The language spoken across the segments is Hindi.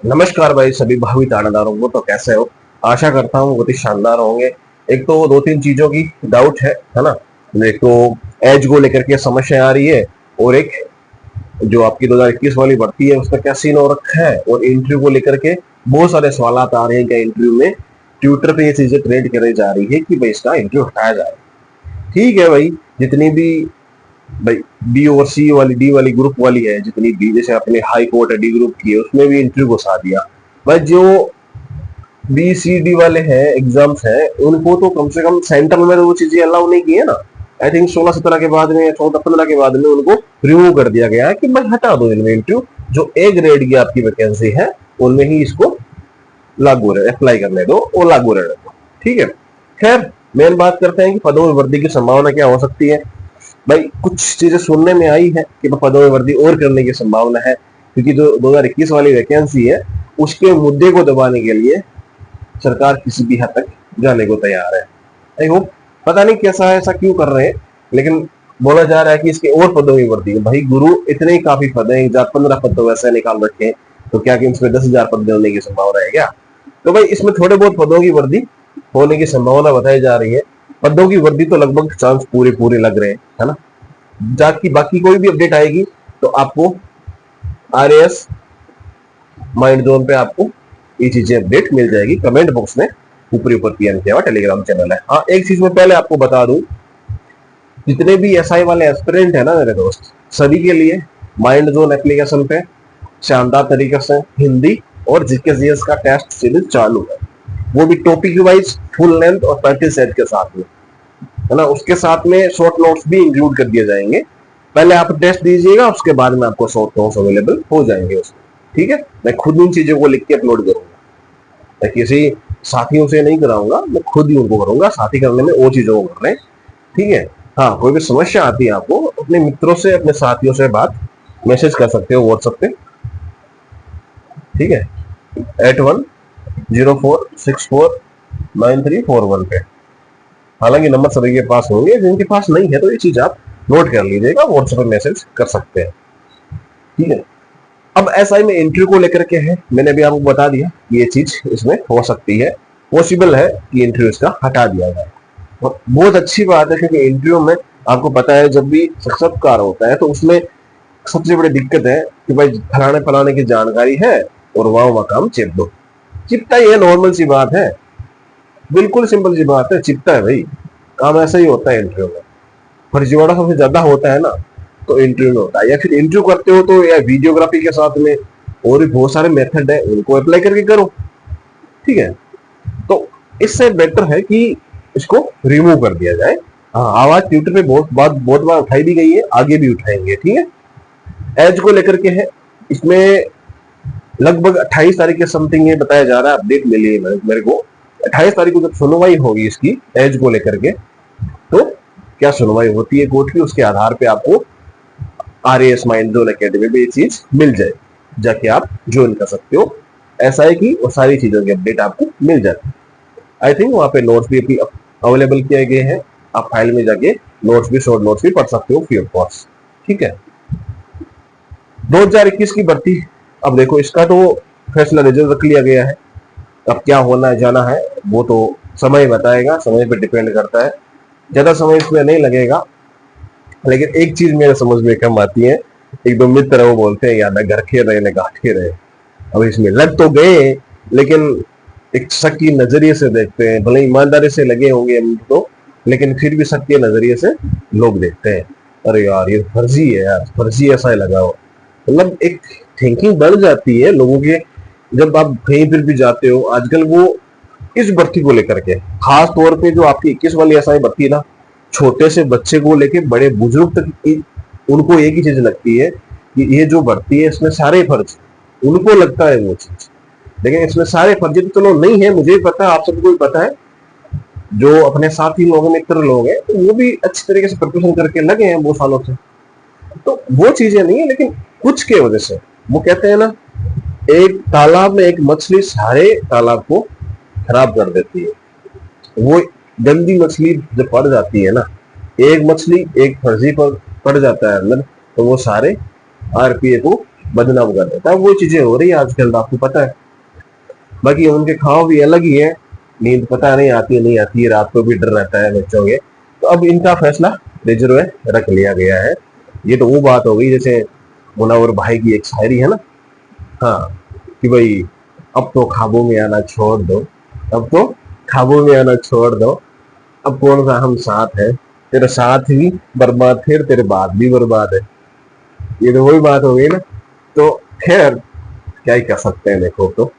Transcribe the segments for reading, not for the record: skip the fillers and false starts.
नमस्कार भाई सभी भावी तानादारों को। तो कैसे हो? आशा करता हूँ बहुत ही शानदार होंगे। एक तो दो तीन चीजों की डाउट है ना। एक तो एज को लेकर के समस्या आ रही है, और एक जो आपकी 2021 वाली भर्ती है उसका क्या सीन हो रखा है, और इंटरव्यू को लेकर के बहुत सारे सवाल आ रहे हैं। क्या इंटरव्यू में ट्विटर पे ये चीजें ट्रेंड करी जा रही है कि भाई इसका इंटरव्यू हटाया जाए। ठीक है भाई, जितनी भी भाई बी और सी वाली डी वाली ग्रुप वाली है, जितनी भी जैसे अपने हाई कोर्ट है डी ग्रुप की है, उसमें भी इंटरव्यू घुसा दिया। भाई जो बी सी डी वाले हैं एग्जाम्स है, उनको तो कम से कम सेंट्रल में तो वो चीजें अलाउ नहीं की है ना। आई थिंक 16-17 के बाद में या 14-15 के बाद में उनको रिमूव कर दिया गया है कि भाई हटा दो इनमें इंटरव्यू। जो ए ग्रेड की आपकी वैकेंसी है उनमें ही इसको लागू रहे, अप्लाई करने दो और लागू रहने दो। ठीक है, खैर मेन बात करते हैं कि पदों में वृद्धि की संभावना क्या हो सकती है। भाई कुछ चीजें सुनने में आई है कि पदों में वृद्धि और करने की संभावना है, क्योंकि जो 2021 वाली वैकेंसी है उसके मुद्दे को दबाने के लिए सरकार किसी भी हद तक जाने को तैयार है। आई होप, पता नहीं कैसा है, ऐसा क्यों कर रहे हैं, लेकिन बोला जा रहा है कि इसके और पदों की वृद्धि है। भाई गुरु इतने ही काफी पद है, 15 पद तो वैसे निकाल रखे हैं, तो क्या कि इसमें 10,000 पद मिलने की संभावना है क्या? तो भाई इसमें थोड़े बहुत पदों की वृद्धि होने की संभावना बताई जा रही है। पदों की वृद्धि तो लगभग चांस पूरे पूरे लग रहे हैं, है ना। जाकि बाकी कोई भी अपडेट आएगी तो आपको RAS माइंड जोन पे आपको ये चीजें अपडेट मिल जाएगी कमेंट बॉक्स में। ऊपर ऊपर PM किया हुआ टेलीग्राम चैनल है। हाँ, एक चीज मैं पहले आपको बता दूं, जितने भी SI वाले एस्पिरेंट है ना मेरे दोस्त, सभी के लिए माइंड जोन एप्लीकेशन पे शानदार तरीके से हिंदी और GK/GS का टेस्ट सीरीज चालू है। वो भी टॉपिक वाइज फुल लेंथ और 35 सेट के साथ में, है ना। उसके साथ में शॉर्ट नोट्स भी इंक्लूड कर दिए जाएंगे। पहले आप टेस्ट दीजिएगा, उसके बाद में आपको शॉर्ट नोट्स अवेलेबल हो जाएंगे उसमें। ठीक है, मैं खुद उन चीजों को लिख के अपलोड करूंगा, मैं किसी साथियों से नहीं कराऊंगा, मैं खुद ही उनको करूंगा। साथी करने में वो चीजों को कर रहे हैं। ठीक है, हाँ कोई भी समस्या आती है आपको अपने मित्रों से अपने साथियों से बात मैसेज कर सकते हो व्हाट्सएप पे। ठीक है, 8104649341 पे। हालांकि नंबर सभी के पास होंगे, जिनके पास नहीं है तो ये चीज आप नोट कर लीजिएगा, व्हाट्सएप पे मैसेज कर सकते हैं। ठीक है, अब SI में इंटरव्यू को लेकर के है, मैंने अभी आपको बता दिया कि ये चीज इसमें हो सकती है, पॉसिबल है कि इंटरव्यू इसका हटा दिया जाए। और बहुत अच्छी बात है, क्योंकि इंटरव्यू में आपको पता है जब भी साक्षात्कार होता है तो उसमें सबसे बड़ी दिक्कत है कि भाई फलाने फलाने की जानकारी है और वहां काम चिप दो। चिपता ही है, नॉर्मल सी बात है, बिल्कुल सिंपल सी बात है, चिपता है भाई। काम ऐसा ही होता है इंटरव्यू में, फर्जीवाड़ा सबसे ज्यादा होता है ना, तो इंटरव्यू में होता है। या फिर इंटरव्यू करते हो तो या वीडियोग्राफी के साथ में और भी बहुत सारे मेथड है, उनको अप्लाई करके करो। ठीक है, तो इससे बेटर है कि इसको रिमूव कर दिया जाए। हाँ, आवाज ट्विटर पे बहुत बार उठाई भी गई है, आगे भी उठाएंगे। ठीक है, एज को लेकर के है, इसमें लगभग 28 तारीख के समथिंग ये बताया जा रहा है, अपडेट मिली है मेरे को। 28 तारीख को जब सुनवाई होगी इसकी एज को लेकर के, तो क्या सुनवाई होती है कोर्ट की, उसके आधार पे आपको RAS माइंड जोन अकेडमी में ये चीज मिल जाए, जाके आप ज्वाइन कर सकते हो। SI की और सारी चीजों की अपडेट आपको मिल जाती है। आई थिंक वहां पे नोट्स भी अवेलेबल किए गए हैं, आप फाइल में जाके नोट्स भी शॉर्ट नोट्स भी पढ़ सकते हो फ्री ऑफ कॉस्ट। ठीक है, 2021 की भर्ती, अब देखो इसका तो फैसला रिजल्ट रख लिया गया है। अब क्या होना जाना है वो तो समय बताएगा, समय पे डिपेंड करता है, ज्यादा समय इसमें नहीं लगेगा। लेकिन एक चीज मेरे समझ में कम आती है, एक दो मित्र वो बोलते हैं यार घर खे रहे न गाठ खे रहे। अब इसमें लग तो गए, लेकिन एक शक की नजरिए से देखते हैं, भले ईमानदारी से लगे होंगे हम तो, लेकिन फिर भी शक के नजरिए से लोग देखते हैं, अरे यार ये फर्जी है यार, फर्जी ऐसा ही लगा हो। मतलब एक थिंकिंग बढ़ जाती है लोगों के, जब आप कहीं पर भी जाते हो आजकल। वो इस भर्ती को लेकर के खास तौर पे जो आपकी 21 वाली SI भर्ती ना, छोटे से बच्चे को लेके बड़े बुजुर्ग तक उनको एक ही चीज लगती है कि ये जो भर्ती है इसमें सारे फर्ज, उनको लगता है वो चीज। लेकिन इसमें सारे फर्जी तो चलो नहीं है, मुझे भी पता है, आप सबको भी पता है, जो अपने साथी लोग हैं मित्र लोग हैं तो वो भी अच्छी तरीके से प्रिपरेशन करके लगे हैं बहुत सालों से। तो वो चीजें नहीं है, लेकिन कुछ के वजह से वो कहते हैं ना, एक तालाब में एक मछली सारे तालाब को खराब कर देती है। वो गंदी मछली जब पड़ जाती है ना, एक मछली एक फर्जी पर पड़ जाता है अंदर, तो वो सारे RPA को बदनाम कर देता है। वो चीजें हो रही है आजकल, आपको पता है। बाकी उनके खाओ भी अलग ही है, नींद पता नहीं आती है नहीं आती है, रात को भी डर रहता है बच्चों के। तो अब इनका फैसला रिजर्व में रख लिया गया है। ये तो वो बात हो गई, जैसे मुनव्वर भाई की एक शायरी है ना, हाँ, कि भाई अब तो ख्वाबों में आना छोड़ दो, अब तो ख्वाबों में आना छोड़ दो, अब कौन सा हम साथ है, तेरा साथ भी बर्बाद है तेरे बाद भी बर्बाद है। ये तो वही बात हो गई ना। तो खैर क्या ही कर सकते हैं, देखो तो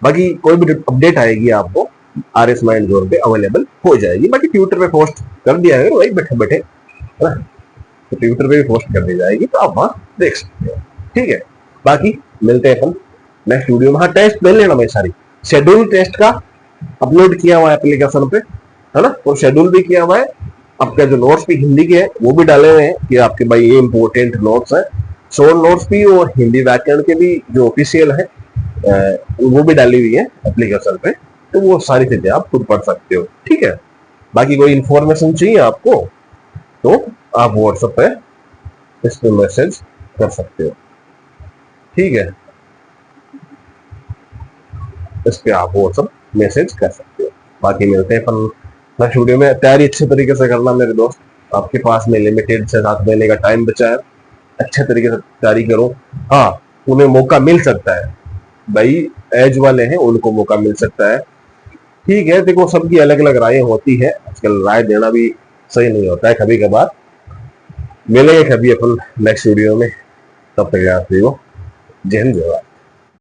बाकी कोई भी अपडेट आएगी आपको आर एस माइंड जोन पे अवेलेबल हो जाएगी। बाकी ट्विटर पे पोस्ट कर दिया है वही बैठे बैठे, है ना, तो ट्विटर पे भी पोस्ट कर दी जाएगी, तो आप वहां देख सकते हो। ठीक है, बाकी मिलते हैं अपन नेक्स्ट वीडियो में। हाँ, टेस्ट मिल लेना, मैं सारी शेड्यूल टेस्ट का अपलोड किया हुआ है एप्लीकेशन पे, है ना, और शेड्यूल भी किया हुआ है। आपके जो नोट्स भी हिंदी के हैं वो भी डाले हुए हैं कि आपके भाई ये इंपॉर्टेंट नोट्स है, शॉर्ट नोट्स भी और हिंदी व्याकरण के भी जो ऑफिशियल है वो भी डाली हुई है एप्लीकेशन पे। तो वो सारी चीजें आप खुद पढ़ सकते हो। ठीक है, बाकी कोई इंफॉर्मेशन चाहिए आपको तो आप व्हाट्सएप पे इस पे मैसेज कर सकते हो। ठीक है, इस पे आप व्हाट्सएप मैसेज कर सकते हो। बाकी मिलते हैं अपन नेक्स्ट वीडियो में। तैयारी अच्छे तरीके से करना मेरे दोस्त, आपके पास में लिमिटेड से 7 महीने का टाइम बचा है, अच्छे तरीके से तैयारी करो। हाँ, उन्हें मौका मिल सकता है भाई, एज वाले हैं उनको मौका मिल सकता है। ठीक है, देखो सबकी अलग अलग राय होती है, आजकल राय देना भी सही नहीं होता है कभी कभार। मिलेंगे कभी अपन नेक्स्ट वीडियो में, तब तक याद रखिए। जय हिंद, जय भारत।